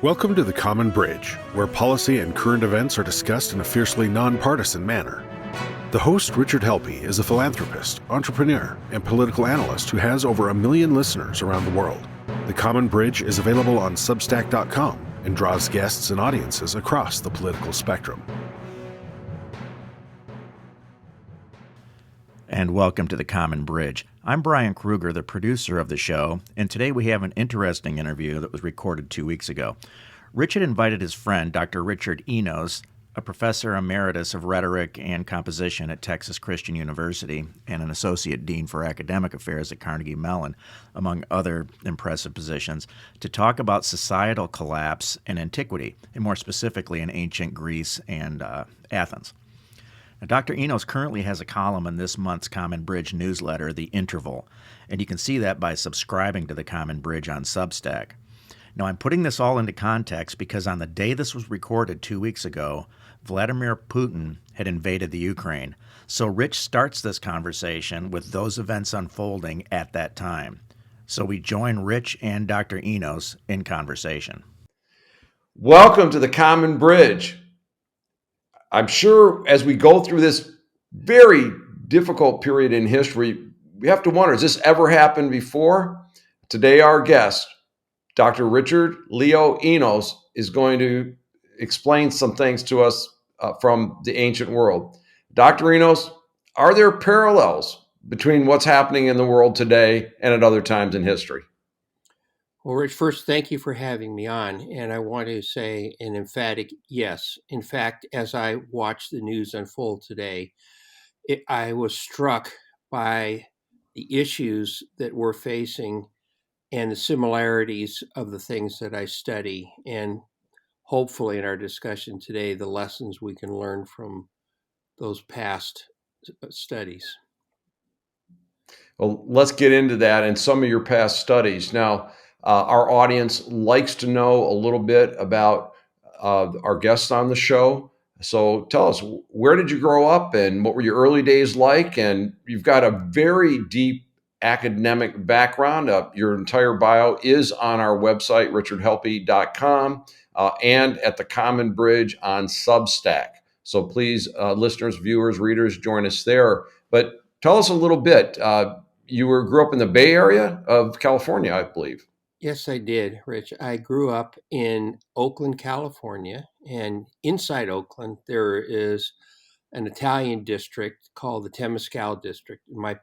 Welcome to the Common Bridge, where policy and current events are discussed in a fiercely nonpartisan manner. The host, Richard Helppie, is a philanthropist, entrepreneur, and political analyst who has over 1 million listeners around the world. The Common Bridge is available on Substack.com and draws guests and audiences across the political spectrum. And welcome to the Common Bridge. I'm Brian Kruger, the producer of the show, and today we have an interesting interview that was recorded 2 weeks ago. Richard invited his friend, Dr. Richard Enos, a professor emeritus of rhetoric and composition at Texas Christian University and an associate dean for academic affairs at Carnegie Mellon, among other impressive positions, to talk about societal collapse in antiquity, and more specifically in ancient Greece and Athens. Now, Dr. Enos currently has a column in this month's Common Bridge newsletter, The Interval, and you can see that by subscribing to the Common Bridge on Substack. Now, I'm putting this all into context because on the day this was recorded 2 weeks ago, Vladimir Putin had invaded the Ukraine. So Rich starts this conversation with those events unfolding at that time. So we join Rich and Dr. Enos in conversation. Welcome to the Common Bridge. I'm sure as we go through this very difficult period in history, we have to wonder, has this ever happened before? Today, our guest, Dr. Richard Leo Enos, is going to explain some things to us from the ancient world. Dr. Enos, are there parallels between what's happening in the world today and at other times in history? Well, Rich, first, thank you for having me on. And I want to say an emphatic yes. In fact, as I watched the news unfold today, I was struck by the issues that we're facing and the similarities of the things that I study. And hopefully in our discussion today, the lessons we can learn from those past studies. Well, let's get into that and some of your past studies. Now, our audience likes to know a little bit about our guests on the show. So tell us, where did you grow up and what were your early days like? And you've got a very deep academic background. Your entire bio is on our website, richardhelppie.com, and at the Common Bridge on Substack. So please, listeners, viewers, readers, join us there. But tell us a little bit. You grew up in the Bay Area of California, I believe. Yes, I did, Rich. I grew up in Oakland, California, and inside Oakland, there is an Italian district called the Temescal district. My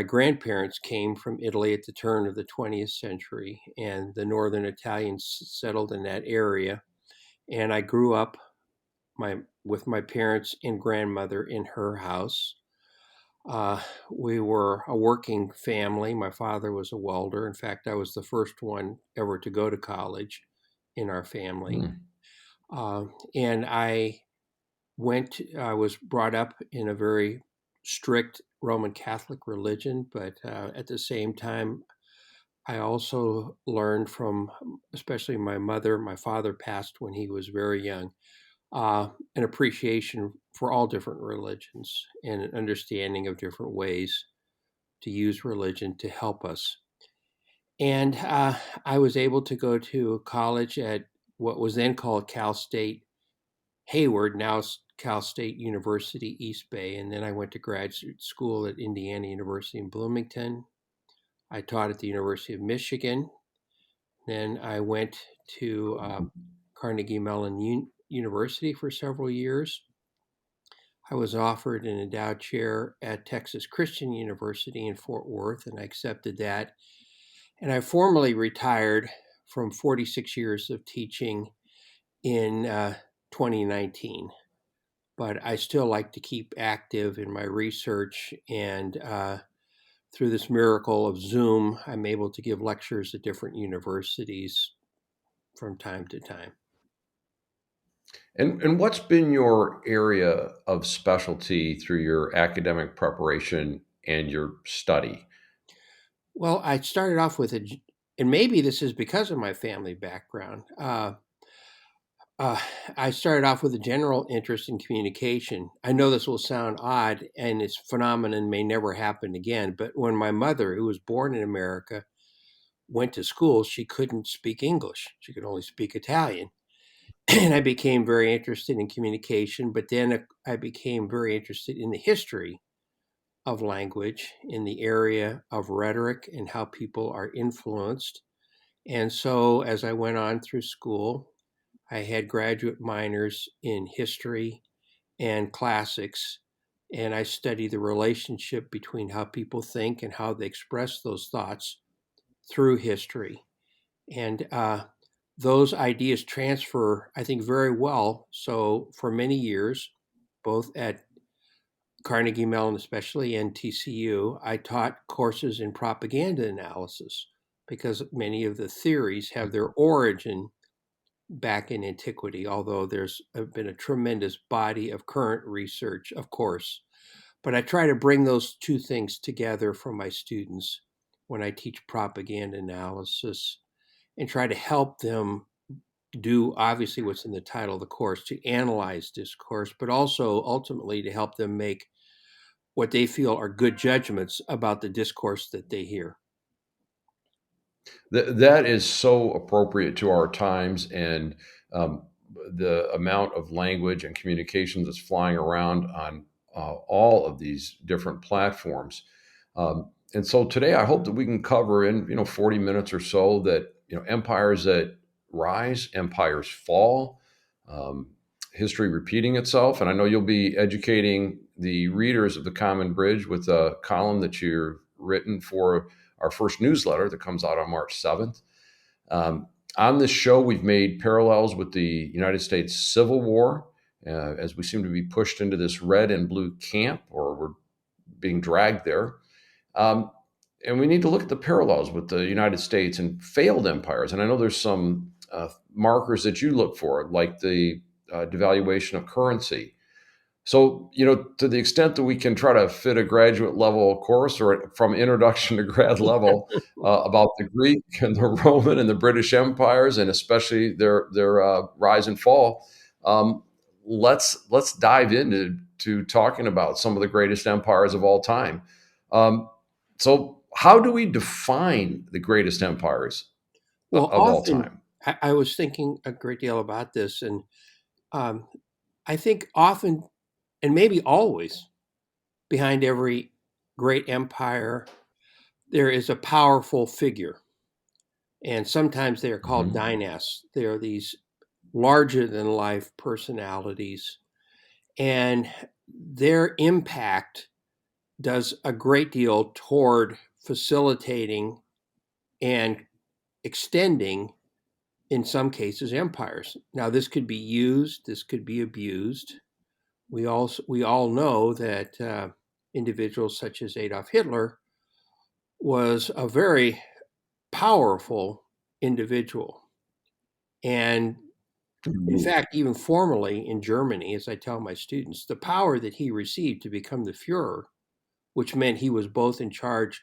grandparents came from Italy at the turn of the 20th century, and the Northern Italians settled in that area. And I grew up with my parents and grandmother in her house. We were a working family. My father was a welder. In fact, I was the first one ever to go to college in our family. And I was brought up in a very strict Roman Catholic religion, but at the same time, I also learned from, especially my mother. My father passed when he was very young. An appreciation for all different religions and an understanding of different ways to use religion to help us. And I was able to go to college at what was then called Cal State Hayward, now Cal State University East Bay. And then I went to graduate school at Indiana University in Bloomington. I taught at the University of Michigan. Then I went to Carnegie Mellon University for several years. I was offered an endowed chair at Texas Christian University in Fort Worth, and I accepted that. And I formally retired from 46 years of teaching in 2019. But I still like to keep active in my research, and through this miracle of Zoom, I'm able to give lectures at different universities from time to time. And what's been your area of specialty through your academic preparation and your study? Well, I started off with and maybe this is because of my family background. I started off with a general interest in communication. I know this will sound odd, and this phenomenon may never happen again, but when my mother, who was born in America, went to school, she couldn't speak English. She could only speak Italian. And I became very interested in communication, but then I became very interested in the history of language, in the area of rhetoric and how people are influenced. And so as I went on through school, I had graduate minors in history and classics, and I studied the relationship between how people think and how they express those thoughts through history. And those ideas transfer, I think, very well. So for many years, both at Carnegie Mellon, especially, and TCU, I taught courses in propaganda analysis because many of the theories have their origin back in antiquity, although there's been a tremendous body of current research, of course. But I try to bring those two things together for my students when I teach propaganda analysis and try to help them do obviously what's in the title of the course, to analyze discourse, but also ultimately to help them make what they feel are good judgments about the discourse that they hear. That is so appropriate to our times and the amount of language and communications that's flying around on all of these different platforms. And so today, I hope that we can cover in 40 minutes or so that empires that rise, empires fall, um, history repeating itself. And I know you'll be educating the readers of the Common Bridge with a column that you've written for our first newsletter that comes out on March 7th. On this show, we've made parallels with the United States Civil War, as we seem to be pushed into this red and blue camp, or we're being dragged there. And we need to look at the parallels with the United States and failed empires. And I know there's some markers that you look for, like the devaluation of currency. So, to the extent that we can try to fit a graduate level course or from introduction to grad level about the Greek and the Roman and the British empires, and especially their rise and fall, let's dive into talking about some of the greatest empires of all time. So, how do we define the greatest empires Well, of all often time? I was thinking a great deal about this, and um, I think often, and maybe always, behind every great empire, there is a powerful figure. And sometimes they are called Mhm. dynasts. They are these larger than life personalities, and their impact does a great deal toward facilitating and extending, in some cases, empires. Now, this could be used, this could be abused. We all know that individuals such as Adolf Hitler was a very powerful individual, and in fact, even formally in Germany, as I tell my students, the power that he received to become the Fuhrer, which meant he was both in charge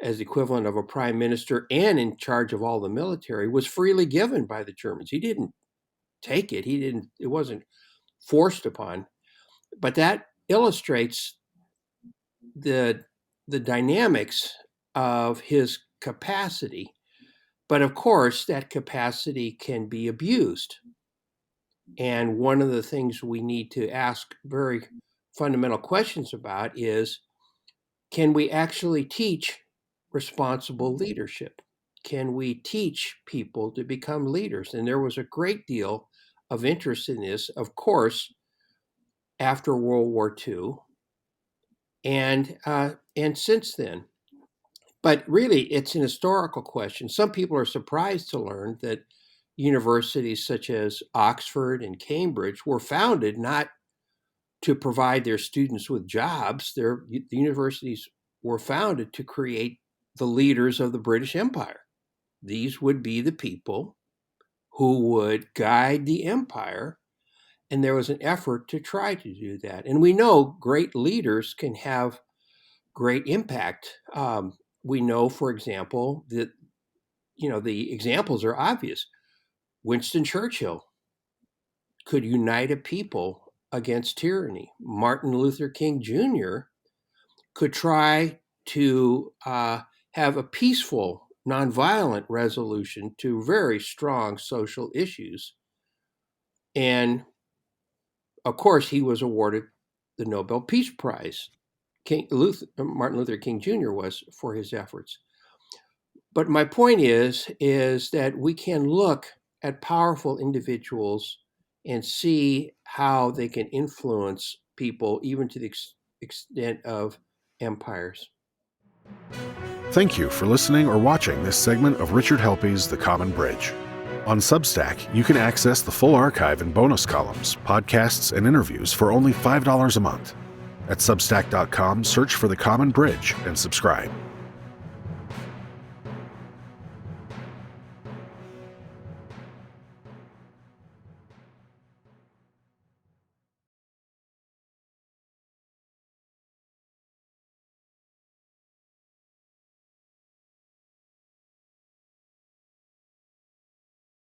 as the equivalent of a prime minister and in charge of all the military, was freely given by the Germans. He didn't take it. It wasn't forced upon. But that illustrates the the dynamics of his capacity. But of course, that capacity can be abused. And one of the things we need to ask very fundamental questions about is, can we actually teach responsible leadership? Can we teach people to become leaders? And there was a great deal of interest in this, of course, after World War II, and since then. But really, it's an historical question. Some people are surprised to learn that universities such as Oxford and Cambridge were founded not to provide their students with jobs. The universities were founded to create the leaders of the British Empire. These would be the people who would guide the empire, and there was an effort to try to do that. And we know great leaders can have great impact. We know, for example, that the examples are obvious. Winston Churchill could unite a people against tyranny. Martin Luther King Jr. could try to have a peaceful nonviolent resolution to very strong social issues. And of course, he was awarded the Nobel Peace Prize. Martin Luther King Jr. was, for his efforts. But my point is that we can look at powerful individuals and see how they can influence people, even to the extent of empires. Thank you for listening or watching this segment of Richard Helppie's The Common Bridge. On Substack, you can access the full archive and bonus columns, podcasts, and interviews for only $5 a month. At Substack.com, search for The Common Bridge and subscribe.